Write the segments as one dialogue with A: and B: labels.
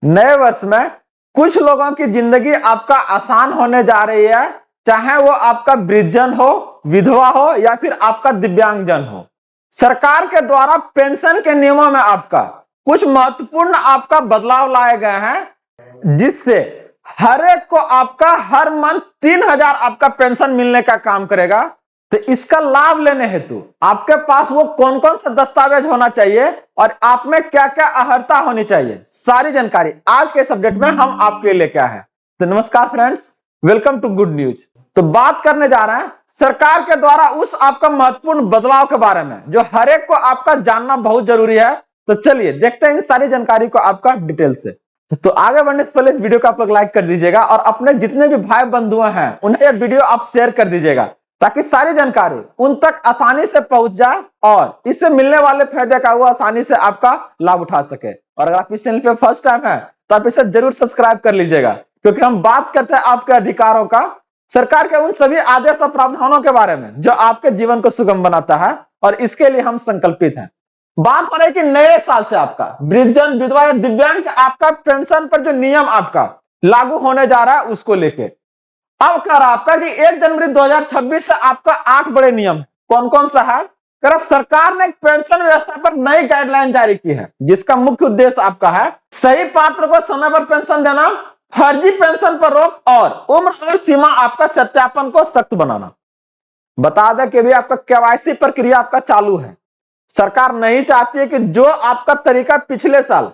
A: नए वर्ष में कुछ लोगों की जिंदगी आपका आसान होने जा रही है, चाहे वो आपका वृद्धजन हो, विधवा हो या फिर आपका दिव्यांगजन हो। सरकार के द्वारा पेंशन के नियमों में आपका कुछ महत्वपूर्ण आपका बदलाव लाए गए हैं, जिससे हर एक को आपका हर मंथ 3,000 आपका पेंशन मिलने का काम करेगा। तो इसका लाभ लेने हेतु आपके पास वो कौन कौन सा दस्तावेज होना चाहिए और आप में क्या क्या अर्हता होनी चाहिए, सारी जानकारी आज के सब्जेक्ट में हम आपके लिए लेके आए हैं। तो नमस्कार friends, welcome to good news. तो बात करने जा रहे हैं सरकार के द्वारा उस आपका महत्वपूर्ण बदलाव के बारे में जो हर एक को आपका जानना बहुत जरूरी है। तो चलिए देखते हैं इन सारी जानकारी को आपका डिटेल से। तो आगे बढ़ने से पहले इस वीडियो को आप लोग लाइक कर दीजिएगा और अपने जितने भी भाई बंधु हैं उन्हें यह वीडियो आप शेयर कर दीजिएगा, ताकि सारी जानकारी उन तक आसानी से पहुंच जाए और इससे मिलने वाले फायदे का वो आसानी से आपका लाभ उठा सके। और अगर आप इस चैनल पे फर्स्ट टाइम है तो आप इसे जरूर सब्सक्राइब कर लीजिएगा, क्योंकि हम बात करते हैं आपके अधिकारों का, सरकार के उन सभी आदेश और प्रावधानों के बारे में जो आपके जीवन को सुगम बनाता है, और इसके लिए हम संकल्पित हैं। बात हो रही है कि नए साल से आपका वृद्धजन, विधवा या दिव्यांग आपका पेंशन पर जो नियम आपका लागू होने जा रहा है उसको लेके अब कह रहा आपका कि 1 जनवरी 2026 से आपका 8 बड़े नियम कौन कौन सा है। कह सरकार ने पेंशन व्यवस्था पर नई गाइडलाइन जारी की है, जिसका मुख्य उद्देश्य आपका है सही पात्र को समय पर पेंशन देना, फर्जी पेंशन पर रोक और उम्र और सीमा आपका सत्यापन को सख्त बनाना। बता दें कि भी आपका केवाईसी प्रक्रिया आपका चालू है। सरकार नहीं चाहती है कि जो आपका तरीका पिछले साल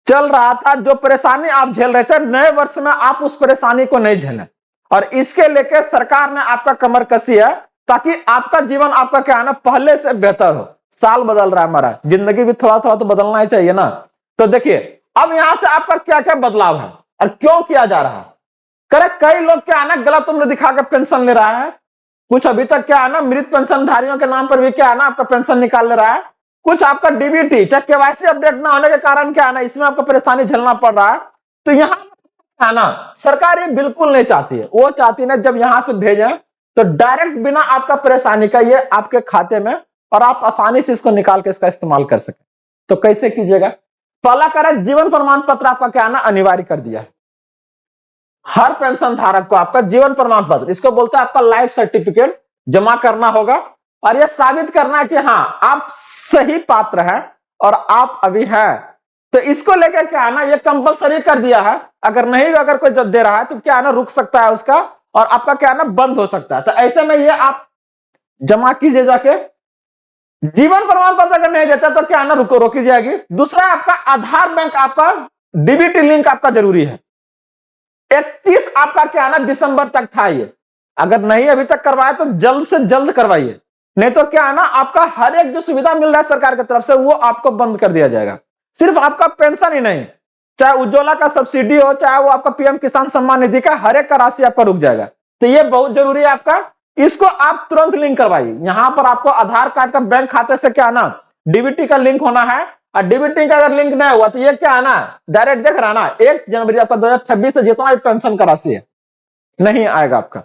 A: चल रहा था, जो परेशानी आप झेल रहे थे, नए वर्ष में आप उस परेशानी को नहीं झेलें। और इसके लेके सरकार ने आपका कमर कसी है, ताकि आपका जीवन आपका क्या है ना पहले से बेहतर हो। साल बदल रहा है हमारा, जिंदगी भी थोड़ा थोड़ा तो बदलना ही चाहिए ना। तो देखिए अब यहां से आपका क्या क्या बदलाव है और क्यों किया जा रहा है। करे कई लोग क्या है ना गलत उम्र दिखाकर पेंशन ले रहा है, कुछ अभी तक क्या है ना मृत पेंशनधारियों के नाम पर भी क्या है ना आपका पेंशन निकाल ले रहा है, कुछ आपका डीबीटी चाहे केवाईसी अपडेट ना होने के कारण क्या है ना इसमें आपको परेशानी झेलना पड़ रहा है। तो यहाँ है ना सरकार ये बिल्कुल नहीं चाहती है। वो चाहती है जब यहां से भेजें तो डायरेक्ट बिना आपका परेशानी का ये आपके खाते में, और आप आसानी से इसको निकाल के इसका इस्तेमाल कर सके। तो कैसे कीजिएगा। पहला करें, जीवन प्रमाण पत्र आपका क्या है ना अनिवार्य कर दिया है। हर पेंशन धारक को आपका जीवन प्रमाण पत्र, इसको बोलते हैं आपका लाइफ सर्टिफिकेट, जमा करना होगा। और यह साबित करना है कि हाँ आप सही पात्र हैं और आप अभी हैं। तो इसको लेकर क्या है ना ये कंपलसरी कर दिया है। अगर नहीं अगर कोई जब दे रहा है तो क्या है ना रुक सकता है उसका, और आपका क्या है ना बंद हो सकता है। तो ऐसे में ये आप जमा कीजिए जाके। जीवन प्रमाण पत्र अगर नहीं देता तो क्या है ना रोकी जाएगी। दूसरा आपका आधार बैंक आपका डीबीटी लिंक आपका जरूरी है। 31 आपका क्या है ना दिसंबर तक था ये, अगर नहीं अभी तक करवाया तो जल्द से जल्द करवाइए, नहीं तो क्या है ना आपका हर एक जो सुविधा मिल रहा है सरकार की तरफ से वो आपको बंद कर दिया जाएगा। सिर्फ आपका पेंशन ही नहीं, चाहे उज्ज्वला का सब्सिडी हो, चाहे वो आपका पीएम किसान सम्मान निधि का हर एक का राशि आपका रुक जाएगा। तो ये बहुत जरूरी है आपका, इसको आप तुरंत लिंक करवाइए। यहां पर आपको आधार कार्ड का बैंक खाते से क्या है ना डीबीटी का लिंक होना है, और डीबीटी का अगर लिंक नहीं हुआ तो ये क्या है ना डायरेक्ट देख रहा ना 1 जनवरी आपका 2026 से जितना भी पेंशन का राशि है नहीं आएगा आपका।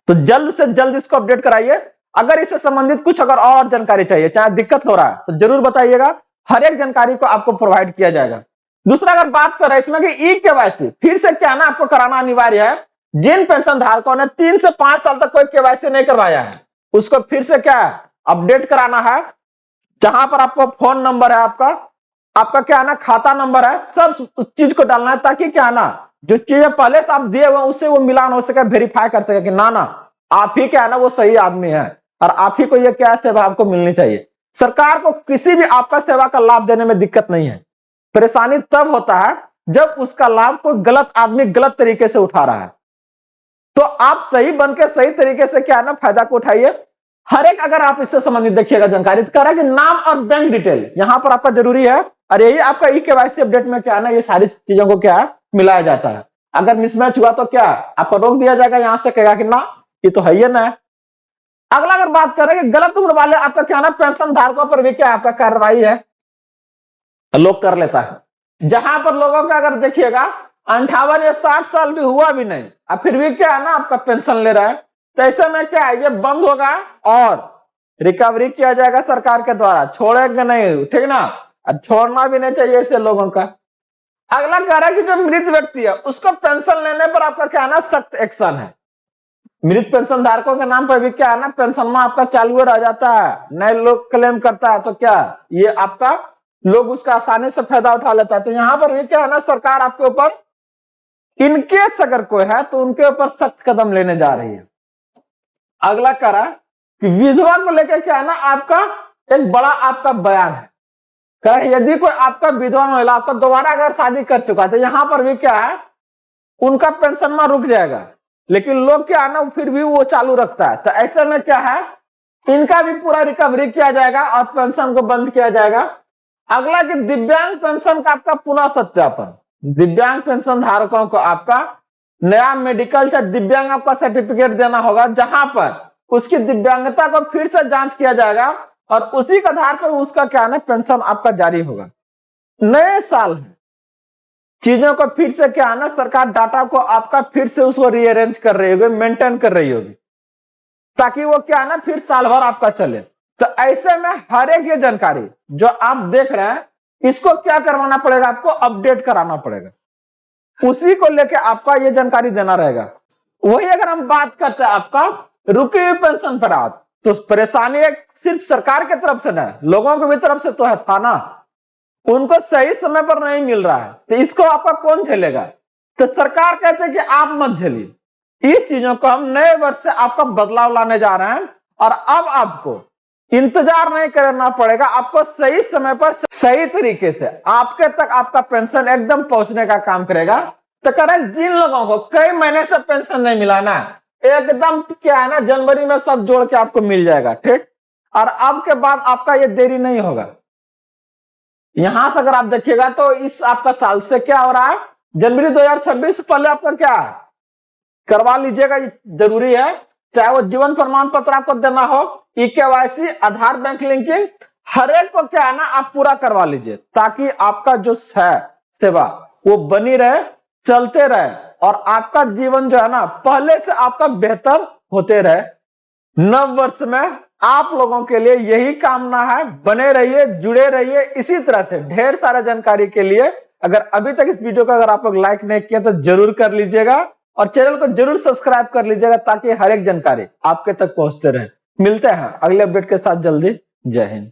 A: तो जल्द से जल्द इसको अपडेट कराइए। अगर इससे संबंधित कुछ अगर और जानकारी चाहिए, चाहे दिक्कत हो रहा है तो जरूर बताइएगा, हर एक जानकारी को आपको प्रोवाइड किया जाएगा। दूसरा अगर बात कर रहे हैं इसमें कि ई केवाईसी फिर से क्या ना आपको कराना अनिवार्य है। जिन पेंशन धारकों ने 3 से 5 साल तक कोई केवाईसी नहीं करवाया है उसको फिर से क्या है अपडेट कराना है। जहां पर आपको फोन नंबर है, आपका क्या है ना खाता नंबर है, सब उस चीज को डालना है, ताकि क्या है ना जो चीजें पहले से आप दिए हुए उससे वो मिलान हो सके, वेरीफाई कर सके कि ना आप ही क्या है ना वो सही आदमी है और आप ही को ये क्या सेवा आपको मिलनी चाहिए। सरकार को किसी भी आपका सेवा का लाभ देने में दिक्कत नहीं है। परेशानी तब होता है जब उसका लाभ कोई गलत आदमी गलत तरीके से उठा रहा है। तो आप सही बन के सही तरीके से क्या है ना फायदा को उठाइए। हर एक अगर आप इससे संबंधित देखिएगा जानकारी, तो कह रहा है कि नाम और बैंक डिटेल यहां पर आपका जरूरी है। और यही आपका ई केवाईसी अपडेट में क्या है ना ये सारी चीजों को क्या है मिलाया जाता है। अगर मिसमैच हुआ तो क्या आपको रोक दिया जाएगा, यहां से कहेगा कि ना ये तो है ही ना। अगला अगर बात करें कि गलत उम्र वाले आपका क्या ना पेंशन धारकों पर भी क्या आपका कार्रवाई है, लोग कर लेता है। जहां पर लोगों का अगर देखिएगा 58 या 60 साल भी हुआ भी नहीं, अब फिर भी क्या है ना आपका पेंशन ले रहा है, तो ऐसे में क्या है ये बंद होगा और रिकवरी किया जाएगा सरकार के द्वारा, छोड़ेंगे नहीं, ठीक ना। अब छोड़ना भी नहीं चाहिए ऐसे लोगों का। अगला कह रहा है कि जो मृत व्यक्ति है उसको पेंशन लेने पर आपका क्या है ना, सख्त एक्शन है। मृत पेंशन धारकों के नाम पर भी क्या है ना, पेंशन में आपका चालू रह जाता है, नए लोग क्लेम करता है तो क्या ये आपका लोग उसका आसानी से फायदा उठा लेता है। तो यहां पर भी क्या है ना, सरकार आपके ऊपर इनकेस अगर कोई है तो उनके ऊपर सख्त कदम लेने जा रही है। अगला कह रहा है कि विधवा को लेकर क्या है ना, आपका एक बड़ा आपका बयान है। कह यदि कोई आपका विधवा महिला आपका दोबारा अगर शादी कर चुका है तो यहां पर भी क्या है, उनका पेंशन में रुक जाएगा, लेकिन लोग क्या है ना फिर भी वो चालू रखता है। तो ऐसे में क्या है, इनका भी पूरा रिकवरी किया जाएगा और पेंशन को बंद किया जाएगा। अगला कि दिव्यांग पेंशन का आपका पुनः सत्यापन। दिव्यांग पेंशन धारकों को आपका नया मेडिकल या दिव्यांग आपका सर्टिफिकेट देना होगा, जहां पर उसकी दिव्यांगता को फिर से जांच किया जाएगा और उसी के आधार पर उसका क्या है ना, पेंशन आपका जारी होगा। नए साल है, चीजों को फिर से क्या है ना, सरकार डाटा को आपका फिर से उसको रीअरेंज कर रही होगी, मेंटेन कर रही होगी, ताकि वो क्या है ना फिर साल भर आपका चले। तो ऐसे में हर एक ये जानकारी जो आप देख रहे हैं, इसको क्या करवाना पड़ेगा, आपको अपडेट कराना पड़ेगा, उसी को लेके आपका ये जानकारी देना रहेगा। वही अगर हम बात करते हैं आपका रुकी हुई पेंशन पर आज, तो परेशानी एक सिर्फ सरकार की तरफ से नहीं, लोगों की भी तरफ से तो है था ना, उनको सही समय पर नहीं मिल रहा है, तो इसको आपका कौन झेलेगा। तो सरकार कहते हैं कि आप मत झेलिए, इस चीजों को हम नए वर्ष से आपका बदलाव लाने जा रहे हैं और अब आपको इंतजार नहीं करना पड़ेगा, आपको सही समय पर सही तरीके से आपके तक आपका पेंशन एकदम पहुंचने का काम करेगा। तो करें जिन लोगों को कई महीने से पेंशन नहीं मिला ना, एकदम क्या है ना, जनवरी में सब जोड़ के आपको मिल जाएगा, ठीक। और अब के बाद आपका ये देरी नहीं होगा। यहां से अगर आप देखिएगा तो इस आपका साल से क्या हो रहा है, जनवरी 2026 से पहले आपका क्या करवा लीजिएगा, जरूरी है। चाहे वो जीवन प्रमाण पत्र आपको देना हो, ई-केवाईसी, आधार बैंक लिंकिंग, हर एक को क्या है ना आप पूरा करवा लीजिए, ताकि आपका जो है सेवा वो बनी रहे, चलते रहे और आपका जीवन जो है ना पहले से आपका बेहतर होते रहे। नव वर्ष में आप लोगों के लिए यही कामना है, बने रहिए, जुड़े रहिए इसी तरह से ढेर सारा जानकारी के लिए। अगर अभी तक इस वीडियो को अगर आप लोग लाइक नहीं किया तो जरूर कर लीजिएगा और चैनल को जरूर सब्सक्राइब कर लीजिएगा, ताकि हर एक जानकारी आपके तक पहुंचते रहे। मिलते हैं अगले अपडेट के साथ जल्दी। जय हिंद।